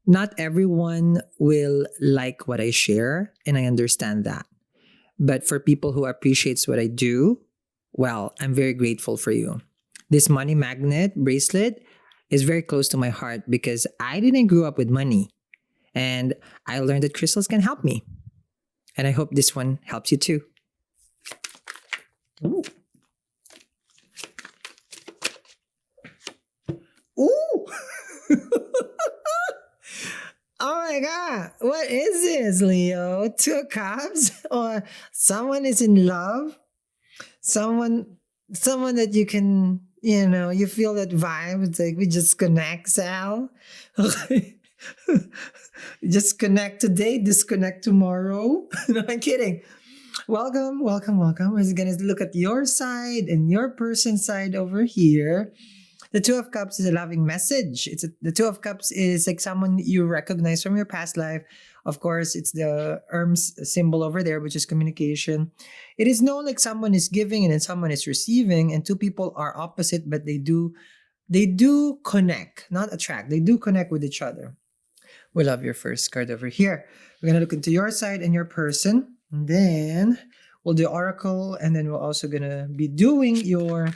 Not everyone will like what I share, and I understand that. But for people who appreciates what I do, well, I'm very grateful for you. This money magnet bracelet is very close to my heart because I didn't grow up with money, and I learned that crystals can help me. And I hope this one helps you too. Ooh. Ooh. Oh my God. What is this, Leo? Two of cups? Or someone is in love? Someone someone that you can, you feel that vibe. It's like we just connect, Sal. Just connect today, disconnect tomorrow. No, I'm kidding. Welcome, welcome, welcome. We're gonna look at your side and your person's side over here. The Two of Cups is a loving message. The Two of Cups is like someone you recognize from your past life. Of course, it's the Hermes symbol over there, which is communication. It is known like someone is giving and then someone is receiving, and two people are opposite, but they do connect, not attract. They do connect with each other. We love your first card over here. We're gonna look into your side and your person, and then we'll do oracle, and then we're also gonna be doing your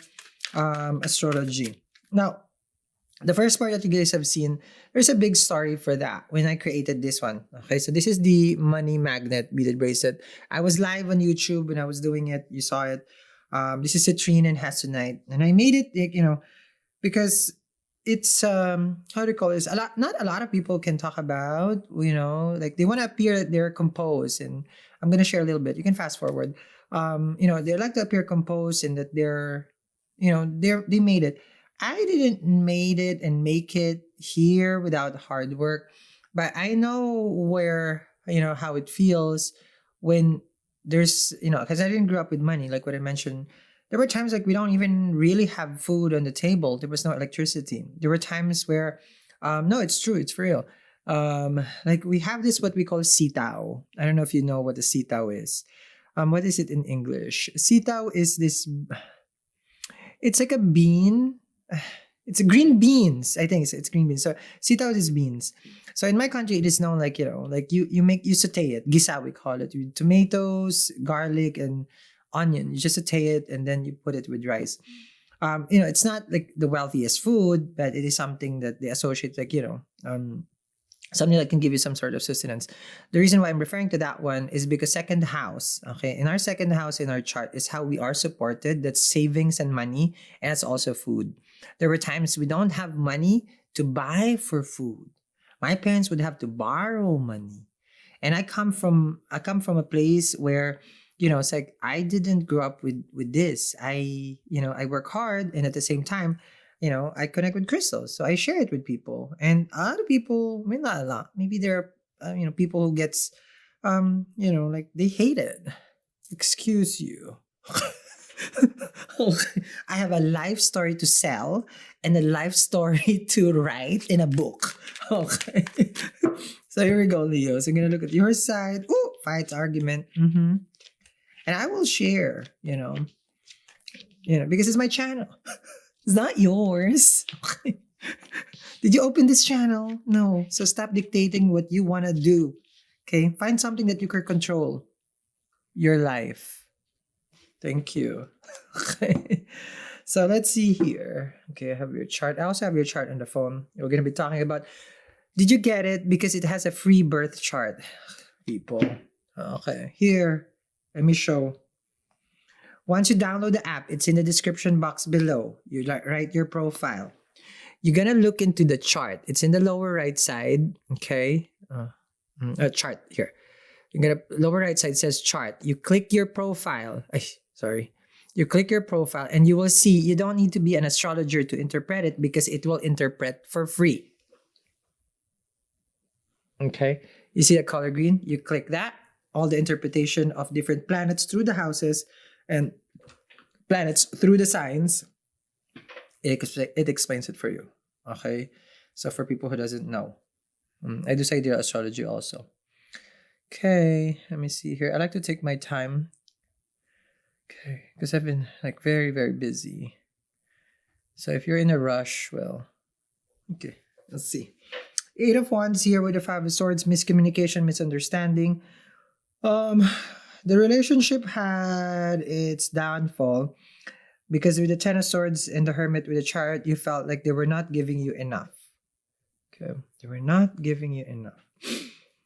astrology. Now, the first part that you guys have seen, there's a big story for that when I created this one. Okay, so this is the money magnet beaded bracelet. I was live on YouTube when I was doing it. You saw it. This is Citrine and Hasonite, and I made it, like, because it's how do you call this? A lot, not a lot of people can talk about. Like they want to appear that they're composed, and I'm gonna share a little bit. You can fast forward. They like to appear composed and that they made it. I didn't made it and make it here without hard work, but I know where, how it feels when there's, because I didn't grow up with money, like what I mentioned. There were times like we don't even really have food on the table. There was no electricity. There were times where, no, it's true, it's real. Like we have this what we call sitaw. I don't know if you know what the sitaw is. What is it in English? Sitaw is this. It's like a bean. It's a green beans. I think it's green beans. So sitaw is beans. So in my country, it is known like, like you saute it. Gisa, we call it, with tomatoes, garlic, and onion. You just saute it and then you put it with rice. It's not like the wealthiest food, but it is something that they associate, like, something that can give you some sort of sustenance. The reason why I'm referring to that one is because second house, okay, in our second house in our chart is how we are supported. That's savings and money, and it's also food. There were times we don't have money to buy for food. My parents would have to borrow money. And I come from a place where, it's like I didn't grow up with this. I work hard, and at the same time, I connect with crystals. So I share it with people. And a lot of people, I mean, not a lot. Maybe there are, people who gets, like they hate it. Excuse you. Okay. I have a life story to sell and a life story to write in a book. Okay. So here we go, Leo. So I'm going to look at your side. Ooh, fight, argument. And I will share, because it's my channel. It's not yours. Did you open this channel? No. So stop dictating what you want to do. Okay? Find something that you can control. Your life. Thank you. Okay. So let's see here. Okay, I have your chart. I also have your chart on the phone. We're going to be talking about, did you get it? Because it has a free birth chart, people. Okay, here. Let me show. Once you download the app, it's in the description box below. You write your profile. You're gonna look into the chart. It's in the lower right side. Okay, chart here. You're gonna lower right side says chart. You click your profile. Sorry. You click your profile, and you will see you don't need to be an astrologer to interpret it because it will interpret for free. Okay, you see the color green? You click that. All the interpretation of different planets through the houses and planets through the signs, it explains it for you. Okay, so for people who doesn't know, I do sidereal astrology also. Okay, let me see here. I like to take my time. Okay, because I've been like very, very busy. So if you're in a rush, well, okay, let's see. Eight of Wands here with the Five of Swords, miscommunication, misunderstanding. Um, the relationship had its downfall because with the Ten of Swords and the Hermit with the Chariot, you felt like they were not giving you enough. Okay, they were not giving you enough.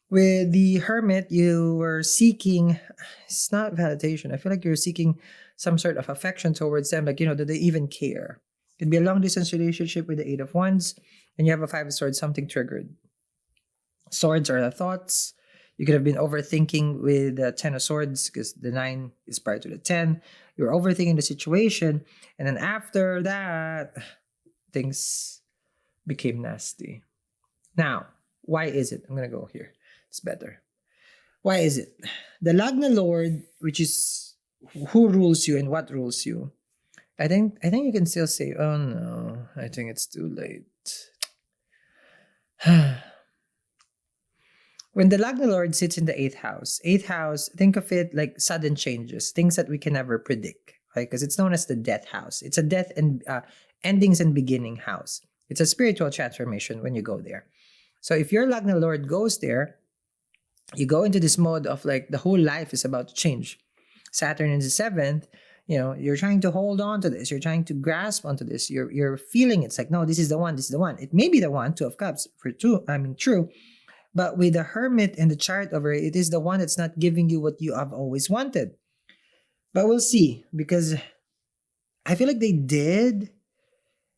With the Hermit, you were seeking, it's not validation. I feel like you're seeking some sort of affection towards them. Like, do they even care? It'd be a long distance relationship with the Eight of Wands, and you have a Five of Swords, something triggered. Swords are the thoughts. You could have been overthinking with the Ten of Swords because the 9 is prior to the 10. You're overthinking the situation. And then after that, things became nasty. Now, why is it? I'm going to go here. It's better. Why is it? The Lagna Lord, which is who rules you and what rules you. I think you can still say, oh no, I think it's too late. When the Lagna Lord sits in the eighth house, think of it like sudden changes, things that we can never predict, right? Because it's known as the death house. It's a death and endings and beginning house. It's a spiritual transformation when you go there. So if your Lagna Lord goes there, you go into this mode of like the whole life is about to change. Saturn in the 7th, you're trying to hold on to this. You're trying to grasp onto this. You're feeling it's like, no, this is the one. This is the one. It may be the one, Two of Cups, true. But with the Hermit and the Chariot over it is the one that's not giving you what you have always wanted. But we'll see, because I feel like they did.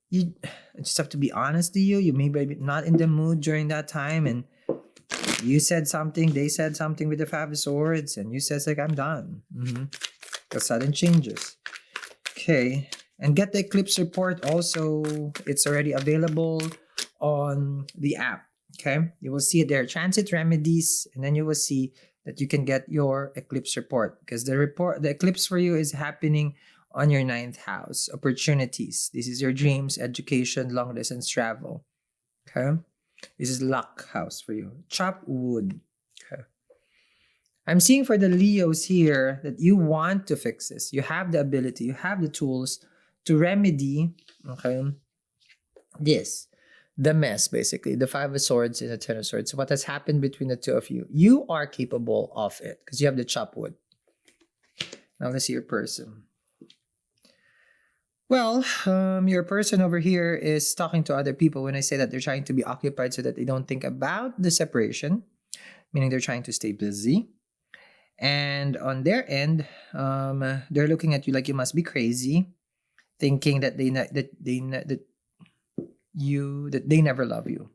You just have to be honest to you. You may be not in the mood during that time, and you said something, they said something with the Five of Swords, and you said like, I'm done. The sudden changes. Okay. And get the eclipse report also. It's already available on the app. Okay. You will see it there. Transit remedies. And then you will see that you can get your eclipse report. Because the eclipse for you is happening on your 9th house. Opportunities. This is your dreams, education, long distance travel. Okay. This is luck house for you. Chop wood. Okay. I'm seeing for the Leos here that you want to fix this. You have the ability, you have the tools to remedy, the mess, basically, the Five of Swords and the Ten of Swords. What has happened between the two of you? You are capable of it because you have the chop wood. Now let's see your person. Well, your person over here is talking to other people when I say that they're trying to be occupied so that they don't think about the separation, meaning they're trying to stay busy. And on their end, they're looking at you like you must be crazy, thinking that they never love you.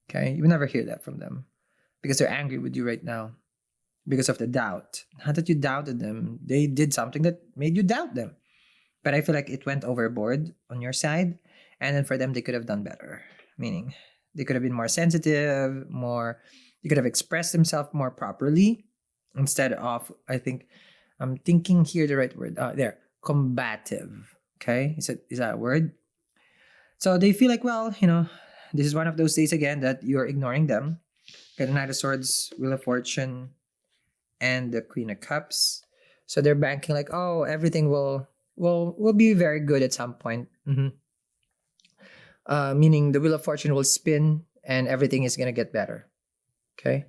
Okay, you will never hear that from them because they're angry with you right now because of the doubt. Not that you doubted them; they did something that made you doubt them. But I feel like it went overboard on your side, and then for them, they could have done better. Meaning, they could have been more sensitive, they could have expressed themselves more properly. Instead of, I'm thinking here the right word. Combative. Okay, is that a word? So they feel like, well, this is one of those days again that you're ignoring them. Got the Knight of Swords, Wheel of Fortune, and the Queen of Cups. So they're banking like, oh, everything will be very good at some point. Meaning the Wheel of Fortune will spin and everything is gonna get better. Okay.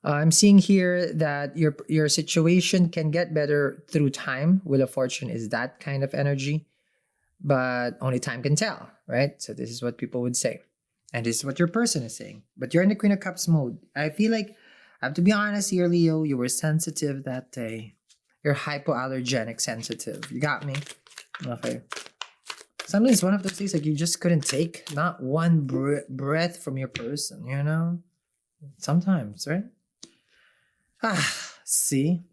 I'm seeing here that your situation can get better through time. Wheel of Fortune is that kind of energy, but only time can tell, right? So this is what people would say. And this is what your person is saying. But you're in the Queen of Cups mode. I feel like, I have to be honest here, Leo, you were sensitive that day. You're hypoallergenic sensitive. You got me? Okay. Sometimes one of those days, like you just couldn't take not one breath from your person, Sometimes, right? See?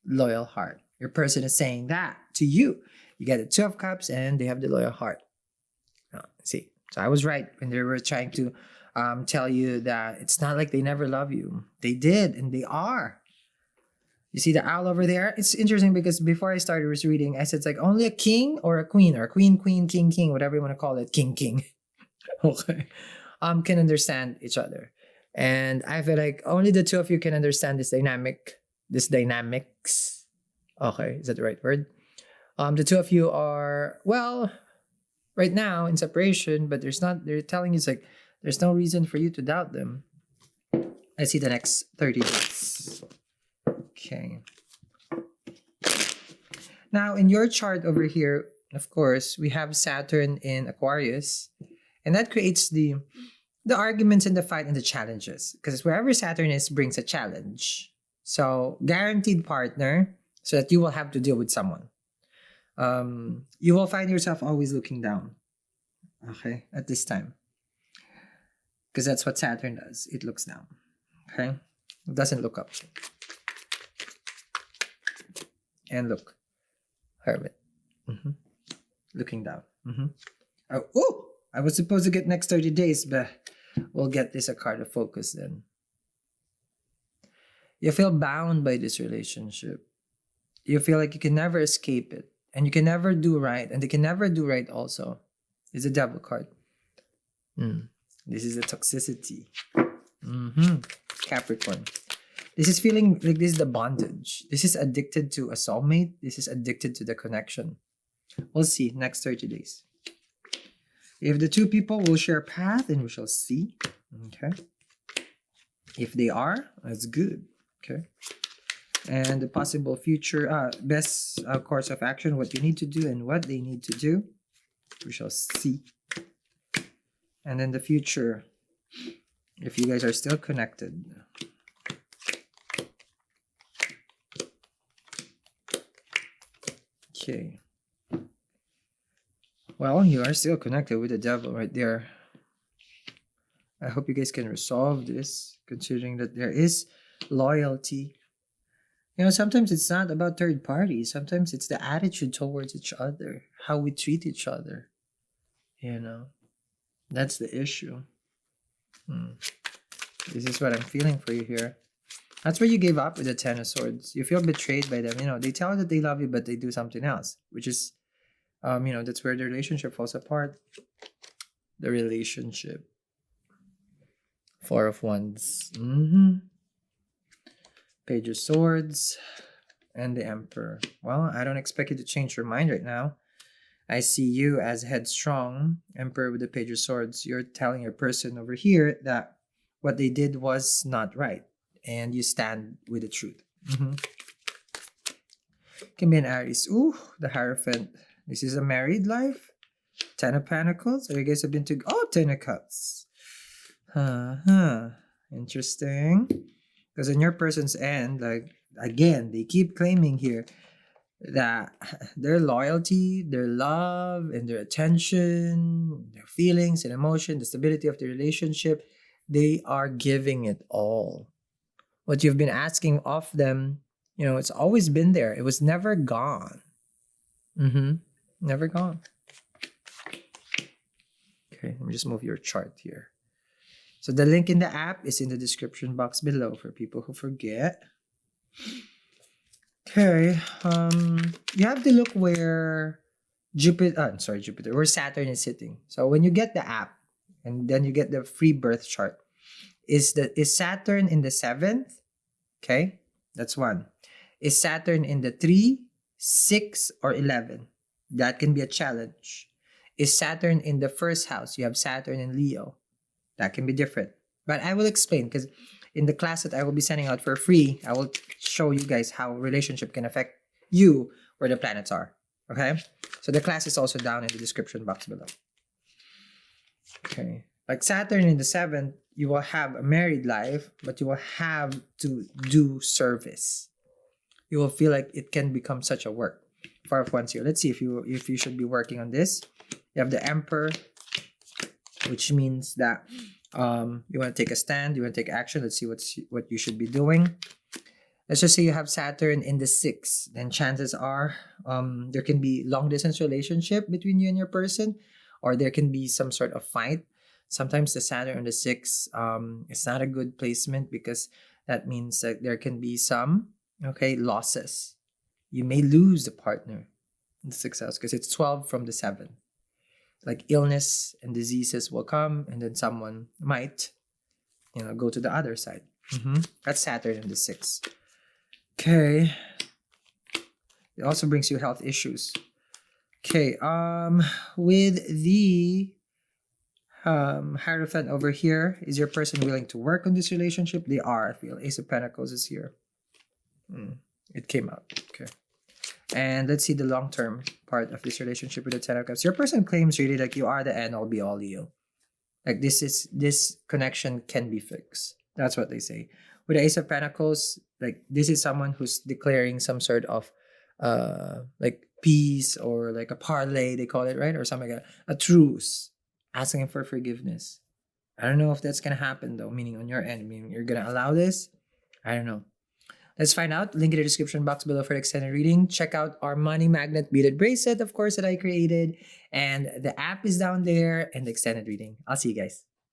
Loyal heart. Your person is saying that to you. You get the Two of Cups and they have the loyal heart. See? So I was right when they were trying to tell you that it's not like they never love you. They did and they are. You see the owl over there? It's interesting because before I started reading, I said it's like only a king or a queen, king, whatever you want to call it. King. Okay. Can understand each other. And I feel like only the two of you can understand this dynamics. Okay, is that the right word? The two of you are, well, right now in separation, but they're telling you it's like There's no reason for you to doubt them. I see the next 30 days. Okay. Now, in your chart over here, of course, we have Saturn in Aquarius, and that creates the arguments and the fight and the challenges, because wherever Saturn is brings a challenge. So, guaranteed partner, so that you will have to deal with someone. You will find yourself always looking down, okay, at this time, because that's what Saturn does. It looks down, okay? It doesn't look up. And look, Hermit, looking down. Oh, I was supposed to get next 30 days, but we'll get this a card of focus then. You feel bound by this relationship. You feel like you can never escape it, and you can never do right, and they can never do right also. It's a Devil card. This is a toxicity. Capricorn. This is feeling like this is the bondage. This is addicted to a soulmate. This is addicted to the connection. We'll see next 30 days. If the two people will share a path, then we shall see. Okay. If they are, that's good. Okay. And the possible future, best course of action, what you need to do and what they need to do, we shall see. And then the future, if you guys are still connected. Okay. Well, you are still connected with the Devil right there. I hope you guys can resolve this, considering that there is loyalty. You know, sometimes it's not about third parties. Sometimes it's the attitude towards each other, how we treat each other. You know, that's the issue. This is what I'm feeling for you here. That's where you gave up with the Ten of Swords. You feel betrayed by them. You know, they tell you that they love you, but they do something else, which is, you know, that's where the relationship falls apart. The relationship. Four of Wands. Page of Swords. And the Emperor. Well, I don't expect you to change your mind right now. I see you as headstrong. Emperor with the Page of Swords. You're telling your person over here that what they did was not right. And you stand with the truth. Can be an Aries. Ooh, the Hierophant. This is a married life. Ten of Pentacles. Or you guys have been to... Oh, Ten of Cups. Interesting. Because on your person's end, like, again, they keep claiming here that their loyalty, their love, and their attention, their feelings and emotion, the stability of the relationship, they are giving it all. What you've been asking of them, you know, it's always been there. It was never gone. Never gone. Okay, let me just move your chart here. So the link in the app is in the description box below for people who forget. Okay, you have to look where Jupiter, where Saturn is sitting. So when you get the app, and then you get the free birth chart, is Saturn in the 7th? Okay, that's one. Is Saturn in the 3, 6, or 11? That can be a challenge. Is Saturn in the first house? You have Saturn in Leo. That can be different. But I will explain, because in the class that I will be sending out for free, I will show you guys how relationship can affect you where the planets are. Okay? So the class is also down in the description box below. Okay. Like Saturn in the 7th, you will have a married life, but you will have to do service. You will feel like it can become such a work. Four of Wands here. Let's see if you should be working on this. You have the Emperor, which means that you want to take a stand, you want to take action. Let's see what you should be doing. Let's just say you have Saturn in the 6th. Then chances are there can be long distance relationship between you and your person, or there can be some sort of fight. Sometimes the Saturn in the 6th is not a good placement, because that means that there can be some losses. You may lose the partner in the 6th house, because it's 12 from the 7th. Like illness and diseases will come, and then someone might, go to the other side. That's Saturn in the 6th. Okay. It also brings you health issues. Okay. With the Hierophant over here. Is your person willing to work on this relationship? They are, I feel. Ace of Pentacles is here. It came out. Okay. And let's see the long-term part of this relationship with the Ten of Cups. Your person claims really like you are the end all be all you. Like this connection can be fixed. That's what they say. With the Ace of Pentacles, like this is someone who's declaring some sort of like peace or like a parlay, they call it, right? Or something like a truce, asking for forgiveness. I don't know if that's gonna happen though, meaning on your end, meaning you're gonna allow this. I don't know. Let's find out. Link in the description box below for the extended reading. Check out our money magnet beaded bracelet, of course, that I created. And the app is down there and the extended reading. I'll see you guys.